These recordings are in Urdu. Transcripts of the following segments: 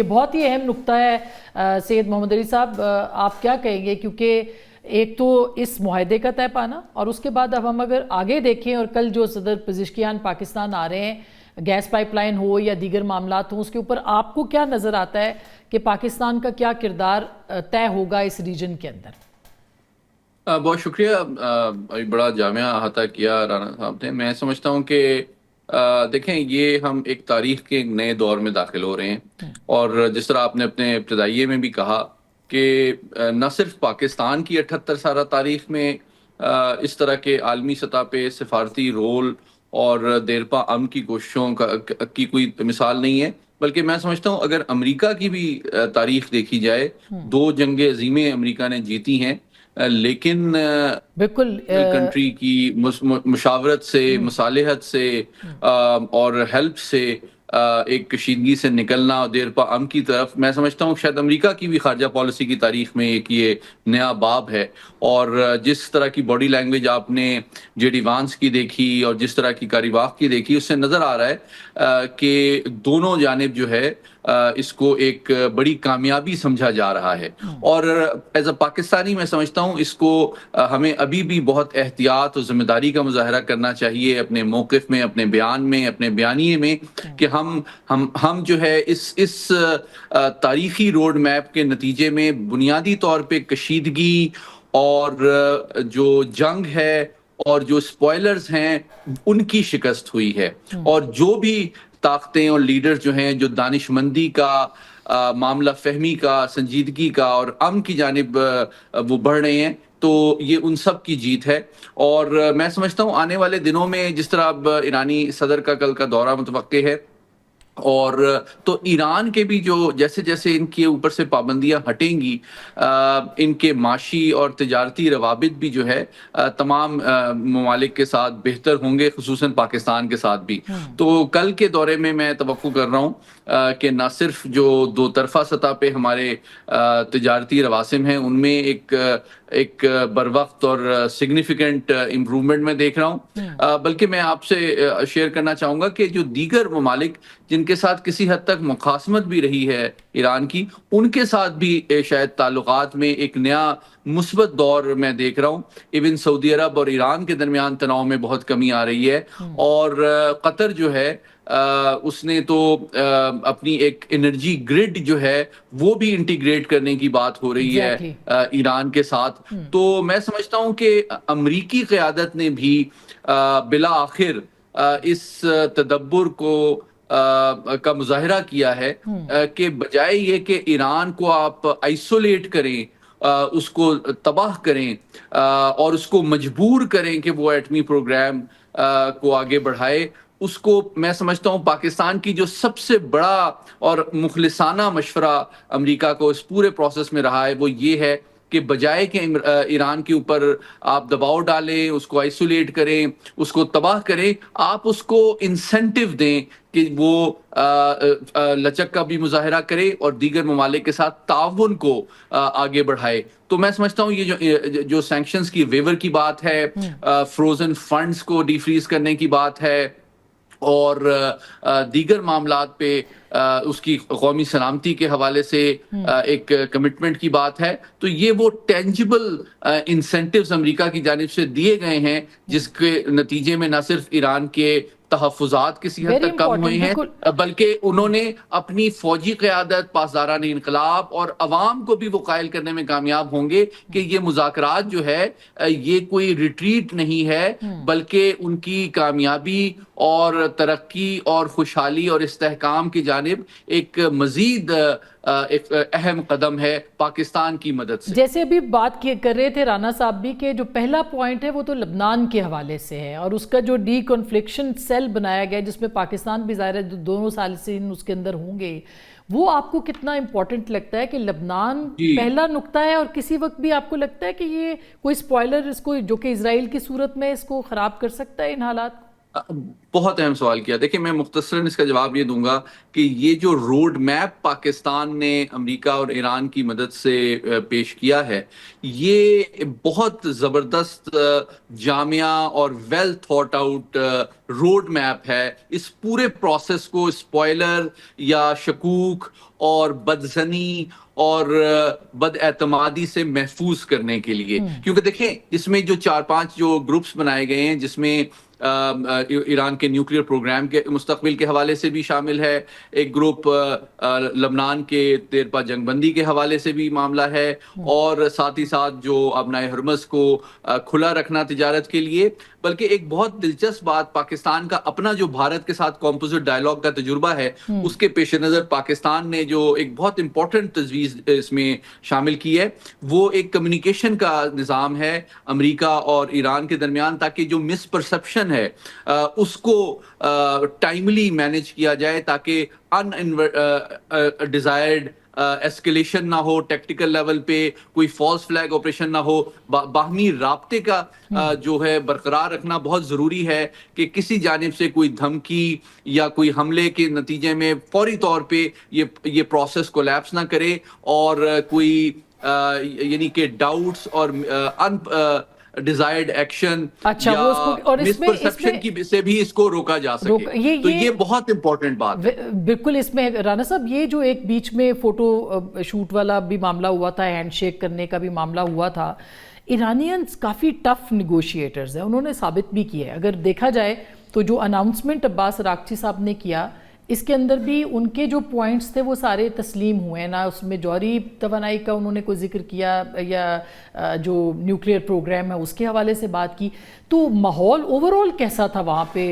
یہ بہت ہی اہم نقطہ ہے سید محمد علی صاحب، آپ کیا کہیں گے؟ کیونکہ ایک تو اس معاہدے کا طے پانا، اور اس کے بعد اب ہم اگر آگے دیکھیں اور کل جو صدر پزشکیان پاکستان آ رہے ہیں، گیس پائپ لائن ہو یا دیگر معاملات ہوں، اس کے اوپر آپ کو کیا نظر آتا ہے کہ پاکستان کا کیا کردار طے ہوگا اس ریجن کے اندر؟ بہت شکریہ، بڑا جامعہ احاطہ کیا رانا صاحب نے۔ میں سمجھتا ہوں کہ دیکھیں، یہ ہم ایک تاریخ کے ایک نئے دور میں داخل ہو رہے ہیں، اور جس طرح آپ نے اپنے ابتدائیے میں بھی کہا کہ نہ صرف پاکستان کی 78 سالہ تاریخ میں اس طرح کے عالمی سطح پہ سفارتی رول اور دیرپا امن کی کوششوں کی کوئی مثال نہیں ہے، بلکہ میں سمجھتا ہوں اگر امریکہ کی بھی تاریخ دیکھی جائے، 2 جنگیں عظیمیں امریکہ نے جیتی ہیں، لیکن بالکل کنٹری کی مشاورت سے، مصالحت سے اور ہیلپ سے ایک کشیدگی سے نکلنا اور دیرپا امن کی طرف، میں سمجھتا ہوں شاید امریکہ کی بھی خارجہ پالیسی کی تاریخ میں ایک یہ نیا باب ہے۔ اور جس طرح کی باڈی لینگویج آپ نے جے ڈی وانس کی دیکھی اور جس طرح کی کاری واق کی دیکھی، اس سے نظر آ رہا ہے کہ دونوں جانب جو ہے اس کو ایک بڑی کامیابی سمجھا جا رہا ہے۔ اور ایز اے پاکستانی میں سمجھتا ہوں اس کو ہمیں ابھی بھی بہت احتیاط اور ذمہ داری کا مظاہرہ کرنا چاہیے اپنے موقف میں، اپنے بیان میں، اپنے بیانیے میں، کہ ہم جو ہے اس تاریخی روڈ میپ کے نتیجے میں بنیادی طور پہ کشیدگی اور جو جنگ ہے اور جو سپوائلرز ہیں ان کی شکست ہوئی ہے، اور جو بھی طاقتیں اور لیڈر جو ہیں جو دانش مندی کا، معاملہ فہمی کا، سنجیدگی کا اور امن کی جانب وہ بڑھ رہے ہیں، تو یہ ان سب کی جیت ہے۔ اور میں سمجھتا ہوں آنے والے دنوں میں جس طرح اب ایرانی صدر کا کل کا دورہ متوقع ہے، اور تو ایران کے بھی جو جیسے جیسے ان کے اوپر سے پابندیاں ہٹیں گی، ان کے معاشی اور تجارتی روابط بھی جو ہے تمام ممالک کے ساتھ بہتر ہوں گے، خصوصاً پاکستان کے ساتھ بھی۔ تو کل کے دورے میں میں توقع کر رہا ہوں کہ نہ صرف جو 2 طرفہ سطح پہ ہمارے تجارتی رواسم ہیں ان میں ایک بروقت اور سگنیفیکنٹ امپروومنٹ میں دیکھ رہا ہوں، بلکہ میں آپ سے شیئر کرنا چاہوں گا کہ جو دیگر ممالک جن کے ساتھ کسی حد تک مخاصمت بھی رہی ہے ایران کی، ان کے ساتھ بھی شاید تعلقات میں ایک نیا مثبت دور میں دیکھ رہا ہوں۔ ایون سعودی عرب اور ایران کے درمیان تناؤ میں بہت کمی آ رہی ہے، اور قطر جو ہے اس نے تو اپنی ایک انرجی گرڈ جو ہے وہ بھی انٹیگریٹ کرنے کی بات ہو رہی ہے ایران کے ساتھ۔ تو میں سمجھتا ہوں کہ امریکی قیادت نے بھی بالآخر اس تدبر کا مظاہرہ کیا ہے کہ بجائے یہ کہ ایران کو آپ آئسولیٹ کریں، اس کو تباہ کریں اور اس کو مجبور کریں کہ وہ ایٹمی پروگرام کو آگے بڑھائے، اس کو میں سمجھتا ہوں پاکستان کی جو سب سے بڑا اور مخلصانہ مشورہ امریکہ کو اس پورے پروسیس میں رہا ہے وہ یہ ہے کہ بجائے کہ ایران کے اوپر آپ دباؤ ڈالیں، اس کو آئسولیٹ کریں، اس کو تباہ کریں، آپ اس کو انسینٹیو دیں کہ وہ لچک کا بھی مظاہرہ کرے اور دیگر ممالک کے ساتھ تعاون کو آگے بڑھائے۔ تو میں سمجھتا ہوں یہ جو سینکشنز کی ویور کی بات ہے، فروزن فنڈز کو ڈی فریز کرنے کی بات ہے، اور دیگر معاملات پہ اس کی قومی سلامتی کے حوالے سے ایک کمٹمنٹ کی بات ہے، تو یہ وہ ٹینجبل انسینٹیوز امریکہ کی جانب سے دیے گئے ہیں جس کے نتیجے میں نہ صرف ایران کے تحفظات کسی حد تک کم ہوئے ہیں، بلکہ انہوں نے اپنی فوجی قیادت، پاسداران انقلاب اور عوام کو بھی وہ قائل کرنے میں کامیاب ہوں گے کہ یہ مذاکرات جو ہے یہ کوئی ریٹریٹ نہیں ہے، بلکہ ان کی کامیابی اور ترقی اور خوشحالی اور استحکام کی جانب ایک مزید ایک اہم قدم ہے پاکستان کی مدد سے۔ جیسے ابھی بات کر رہے تھے رانا صاحب بھی کہ جو پہلا پوائنٹ ہے وہ تو لبنان کے حوالے سے ہے، اور اس کا جو ڈی کنفلکشن سیل بنایا گیا جس میں پاکستان بھی ظاہر ہے دونوں ثالثین اس کے اندر ہوں گے، وہ آپ کو کتنا امپورٹنٹ لگتا ہے کہ لبنان پہلا نقطہ ہے، اور کسی وقت بھی آپ کو لگتا ہے کہ یہ کوئی سپوائلر اس کو جو کہ اسرائیل کی صورت میں اس کو خراب کر سکتا ہے ان حالات کو؟ بہت اہم سوال کیا. دیکھیں میں مختصراً اس کا جواب یہ دوں گا کہ یہ جو روڈ میپ پاکستان نے امریکہ اور ایران کی مدد سے پیش کیا ہے یہ بہت زبردست جامعہ اور well thought out road map ہے اس پورے پروسیس کو اسپوائلر یا شکوک اور بدزنی اور بد اعتمادی سے محفوظ کرنے کے لیے. کیونکہ دیکھیں اس میں جو 4-5 جو گروپس بنائے گئے ہیں جس میں ایران کے نیوکلیئر پروگرام کے مستقبل کے حوالے سے بھی شامل ہے, ایک گروپ لبنان کے دیرپا جنگ بندی کے حوالے سے بھی معاملہ ہے, اور ساتھ ہی ساتھ جو ابنائے ہرمز کو کھلا رکھنا تجارت کے لیے. بلکہ ایک بہت دلچسپ بات, پاکستان کا اپنا جو بھارت کے ساتھ کمپوزٹ ڈائلاگ کا تجربہ ہے اس کے پیش نظر پاکستان نے جو ایک بہت امپورٹنٹ تجویز اس میں شامل کی ہے وہ ایک کمیونیکیشن کا نظام ہے امریکہ اور ایران کے درمیان, تاکہ جو مس پرسپشن ہے اس کو ٹائملی مینیج کیا جائے تاکہ ان ڈیزائرڈ ایسکیلیشن نہ ہو, ٹیکٹیکل لیول پہ کوئی فالس فلیگ آپریشن نہ ہو. باہمی رابطے کا جو ہے برقرار رکھنا بہت ضروری ہے کہ کسی جانب سے کوئی دھمکی یا کوئی حملے کے نتیجے میں فوری طور پہ یہ پروسیس کولیپس نہ کرے اور کوئی یعنی کہ ڈاؤٹس اور ڈیزائرڈ ایکشن یا مس پرسپشن کی سے بھی اس کو روکا جا سکے. تو یہ بہت امپورٹنٹ بات ہے. بالکل. اس میں رانا صاحب یہ جو ایک بیچ میں فوٹو شوٹ والا بھی معاملہ ہوا تھا, ہینڈ شیک کرنے کا بھی معاملہ ہوا تھا, ایرانینز کافی ٹف نیگوشیٹرز ہیں, انہوں نے ثابت بھی کیا ہے. اگر دیکھا جائے تو جو اناؤنسمنٹ عباس اراغچی صاحب نے کیا اس کے اندر بھی ان کے جو پوائنٹس تھے وہ سارے تسلیم ہوئے ہیں, نہ اس میں جوہری توانائی کا انہوں نے کوئی ذکر کیا یا جو نیوکلیئر پروگرام ہے اس کے حوالے سے بات کی. تو ماحول اوورآل کیسا تھا وہاں پہ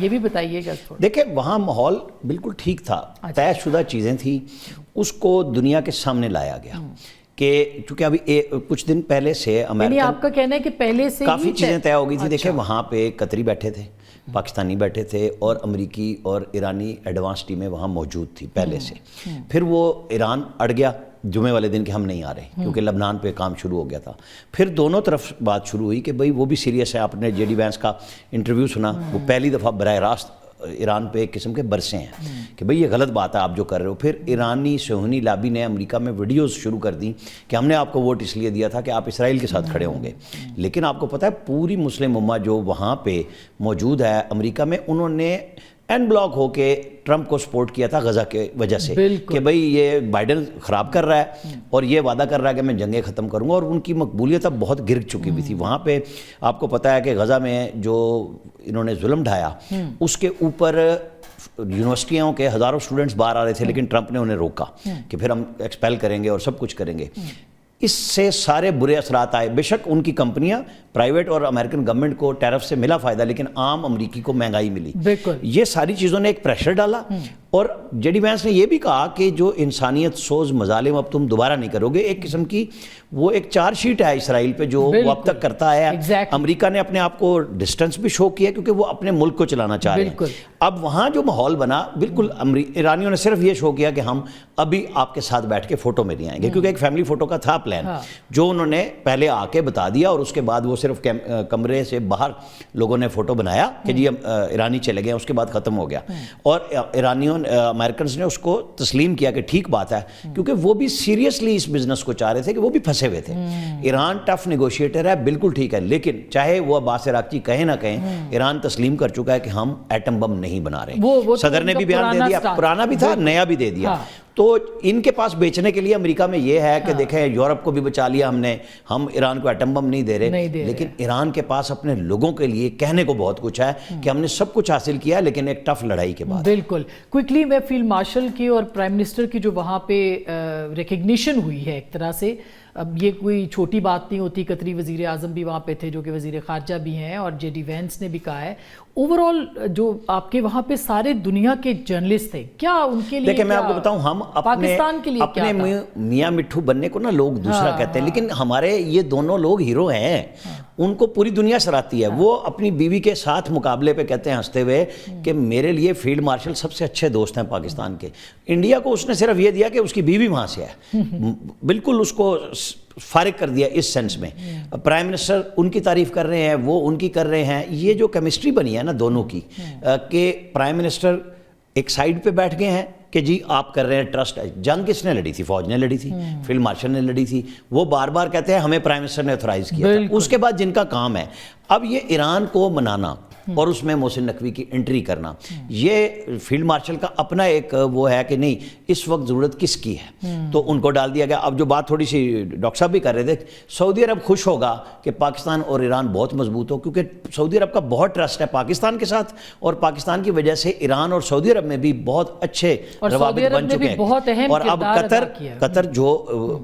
یہ بھی بتائیے گا. دیکھیں وہاں ماحول بالکل ٹھیک تھا, طے شدہ چیزیں تھیں, اس کو دنیا کے سامنے لایا گیا کہ چونکہ ابھی کچھ دن پہلے سے یعنی آپ کا کہنا ہے کہ پہلے سے کافی چیزیں طے ہو گئی تھی. دیکھیں وہاں پہ قطری بیٹھے تھے, پاکستانی بیٹھے تھے, اور امریکی اور ایرانی ایڈوانس ٹیمیں وہاں موجود تھی پہلے سے. پھر وہ ایران اڑ گیا جمعے والے دن کہ ہم نہیں آ رہے کیونکہ لبنان پہ کام شروع ہو گیا تھا. پھر دونوں طرف بات شروع ہوئی کہ بھئی وہ بھی سیریس ہے. آپ نے جے ڈی وینس کا انٹرویو سنا, وہ پہلی دفعہ براہ راست ایران پہ ایک قسم کے برسے ہیں کہ بھئی یہ غلط بات ہے آپ جو کر رہے ہو. پھر ایرانی صہیونی لابی نے امریکہ میں ویڈیوز شروع کر دیں کہ ہم نے آپ کو ووٹ اس لیے دیا تھا کہ آپ اسرائیل کے ساتھ کھڑے ہوں گے. لیکن آپ کو پتہ ہے پوری مسلم امہ جو وہاں پہ موجود ہے امریکہ میں, انہوں نے این بلاک ہو کے ٹرمپ کو سپورٹ کیا تھا غزہ کے وجہ سے کہ بھئی یہ بائیڈن خراب کر رہا ہے اور یہ وعدہ کر رہا ہے کہ میں جنگیں ختم کروں گا, اور ان کی مقبولیت اب بہت گر چکی ہوئی تھی. وہاں پہ آپ کو پتہ ہے کہ غزہ میں جو انہوں نے ظلم ڈھایا اس کے اوپر یونیورسٹیوں کے ہزاروں اسٹوڈنٹس باہر آ رہے تھے, لیکن ٹرمپ نے انہیں روکا کہ پھر ہم ایکسپیل کریں گے اور سب کچھ کریں گے. اس سے سارے برے اثرات آئے. بے شک ان کی کمپنیاں پرائیویٹ اور امریکن گورنمنٹ کو ٹیرف سے ملا فائدہ, لیکن عام امریکی کو مہنگائی ملی. یہ ساری چیزوں نے ایک پریشر ڈالا, اور جے ڈی وینس نے یہ بھی کہا کہ جو انسانیت سوز مظالم اب تم دوبارہ نہیں کرو گے. ایک قسم کی وہ ایک چارج شیٹ ہے اسرائیل پہ جو وہ اب تک کرتا ہے. امریکہ نے اپنے آپ کو ڈسٹنس بھی شو کیا کیونکہ وہ اپنے ملک کو چلانا چاہ رہے ہیں. اب وہاں جو ماحول بنا بالکل ایرانیوں نے صرف یہ شو کیا کہ ہم ابھی آپ کے ساتھ بیٹھ کے فوٹو میں نہیں آئیں گے, کیونکہ ایک فیملی فوٹو کا تھا پلان جو انہوں نے پہلے آ کے بتا دیا, اور اس کے بعد وہ صرف کمرے سے باہر لوگوں نے فوٹو بنایا کہ جی ہم ایرانی چلے گئے, اس کے بعد ختم ہو گیا. اور ایرانیوں امریکنز نے اس کو تسلیم کیا کہ ٹھیک بات ہے, کیونکہ وہ بھی سیریسلی اس بزنس کو چاہ رہے تھے کہ وہ بھی پھنسے ہوئے تھے. ایران ٹف نیگوشیٹر ہے, بالکل ٹھیک ہے, لیکن چاہے وہ عباس اراغچی کہیں نہ کہیں, ایران تسلیم کر چکا ہے کہ ہم ایٹم بم نہیں بنا رہے. صدر نے بھی بیان دے دیا, پرانا بھی تھا نیا بھی دے دیا. تو ان کے پاس بیچنے کے لیے امریکہ میں یہ ہے کہ دیکھیں یورپ کو بھی بچا لیا ہم نے, ہم ایران کو ایٹم بم نہیں دے رہے, لیکن ایران کے پاس اپنے لوگوں کے لیے کہنے کو بہت کچھ ہے کہ ہم نے سب کچھ حاصل کیا, لیکن ایک ٹف لڑائی کے بعد. بالکل. کوئکلی میں فیلڈ مارشل کی اور پرائم منسٹر کی جو وہاں پہ ریکگنیشن ہوئی ہے ایک طرح سے, اب یہ کوئی چھوٹی بات نہیں ہوتی. قطری وزیر اعظم بھی وہاں پہ تھے جو کہ وزیر خارجہ بھی ہیں, اور جے ڈی وینس نے بھی کہا ہے. اوورآل جو آپ کے وہاں پہ سارے دنیا کے جرنلسٹ تھے, کیا ان کے لیے, دیکھیں میں آپ کو بتاؤں, ہم اپنے میاں مٹھو بننے کو نا لوگ دوسرا کہتے ہیں, لیکن ہمارے یہ دونوں لوگ ہیرو ہیں. ان کو پوری دنیا سراہتی ہے. وہ اپنی بیوی کے ساتھ مقابلے پہ کہتے ہیں ہنستے ہوئے کہ میرے لیے فیلڈ مارشل سب سے اچھے دوست ہیں پاکستان کے. انڈیا کو اس نے صرف یہ دیا کہ اس کی بیوی وہاں سے ہے, بالکل اس کو فارغ کر دیا اس سینس میں. پرائم منسٹر ان کی تعریف کر رہے ہیں, وہ ان کی کر رہے ہیں. یہ جو کیمسٹری بنی ہے نا دونوں کی, کہ پرائم منسٹر ایک سائیڈ پہ بیٹھ گئے ہیں کہ جی آپ کر رہے ہیں ٹرسٹ ہے. جنگ کس نے لڑی تھی؟ فوج نے لڑی تھی, فیلڈ مارشل نے لڑی تھی. وہ بار بار کہتے ہیں ہمیں پرائم منسٹر نے اتھرائز کیا تھا. اس کے بعد جن کا کام ہے اب یہ ایران کو منانا اور اس میں محسن نقوی کی انٹری کرنا, یہ فیلڈ مارشل کا اپنا ایک وہ ہے کہ نہیں اس وقت ضرورت کس کی ہے, تو ان کو ڈال دیا گیا. اب جو بات تھوڑی سی ڈاکٹر صاحب بھی کر رہے تھے, سعودی عرب خوش ہوگا کہ پاکستان اور ایران بہت مضبوط ہو, کیونکہ سعودی عرب کا بہت ٹرسٹ ہے پاکستان کے ساتھ, اور پاکستان کی وجہ سے ایران اور سعودی عرب میں بھی بہت اچھے روابط بن چکے ہیں. اور اب قطر جو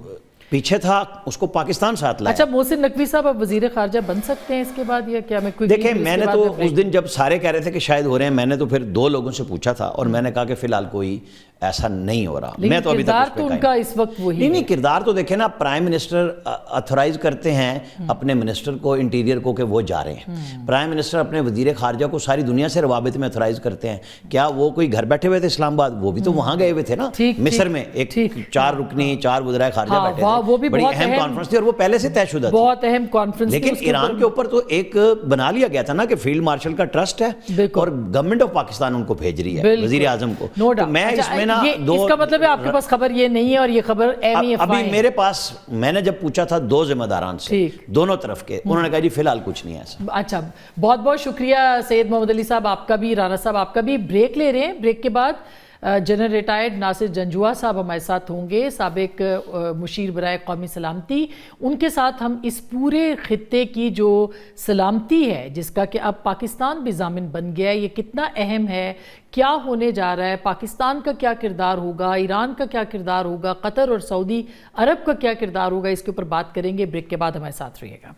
پیچھے تھا اس کو پاکستان ساتھ لایا. اچھا محسن نقوی صاحب اب وزیر خارجہ بن سکتے ہیں اس کے بعد, یا کیا میں کوئی دیکھیں میں نے تو اس دن جب سارے کہہ رہے تھے کہ شاید ہو رہے ہیں, میں نے تو پھر 2 لوگوں سے پوچھا تھا اور میں نے کہا کہ فی الحال کوئی ایسا نہیں ہو رہا. میں تو ابھی تک ان کا اس وقت وہی نہیں کردار تو دیکھیں نا, پرائم منسٹر اتھورائز کرتے ہیں اپنے منسٹر کو انٹیریئر کو کہ وہ جا رہے ہیں. پرائم منسٹر اپنے وزیر خارجہ کو ساری دنیا سے روابط میں اتھورائز کرتے ہیں. کیا وہ کوئی گھر بیٹھے ہوئے تھے اسلام آباد؟ وہ بھی تو وہاں گئے ہوئے تھے نا, مصر میں ایک 4 رکنی 4 وزرائے خارجہ بیٹھے تھے. بڑی اہم کانفرنس تھی اور وہ پہلے سے طے شدہ تھی, بہت اہم کانفرنس. لیکن ایران کے اوپر تو ایک بنا لیا گیا تھا نا کہ فیلڈ مارشل کا ٹرسٹ ہے اور گورنمنٹ آف پاکستان ان کو بھیج رہی ہے, وزیر اعظم کو. تو میں اس میں نا اس کا مطلب ہے آپ کے پاس خبر یہ نہیں ہے اور یہ خبر ابھی میرے پاس, میں نے جب پوچھا تھا 2 ذمہ داران سے دونوں طرف کے, انہوں نے کہا جی فی الحال کچھ نہیں ہے ایسا. اچھا بہت بہت شکریہ سید محمد علی صاحب آپ کا بھی, رانا صاحب آپ کا بھی. بریک لے رہے ہیں, بریک کے بعد جنرل ریٹائرڈ ناصر جنجوعہ صاحب ہمارے ساتھ ہوں گے, سابق مشیر برائے قومی سلامتی. ان کے ساتھ ہم اس پورے خطے کی جو سلامتی ہے جس کا کہ اب پاکستان بھی ضامن بن گیا ہے, یہ کتنا اہم ہے, کیا ہونے جا رہا ہے, پاکستان کا کیا کردار ہوگا, ایران کا کیا کردار ہوگا, قطر اور سعودی عرب کا کیا کردار ہوگا, اس کے اوپر بات کریں گے. بریک کے بعد ہمارے ساتھ رہیے گا.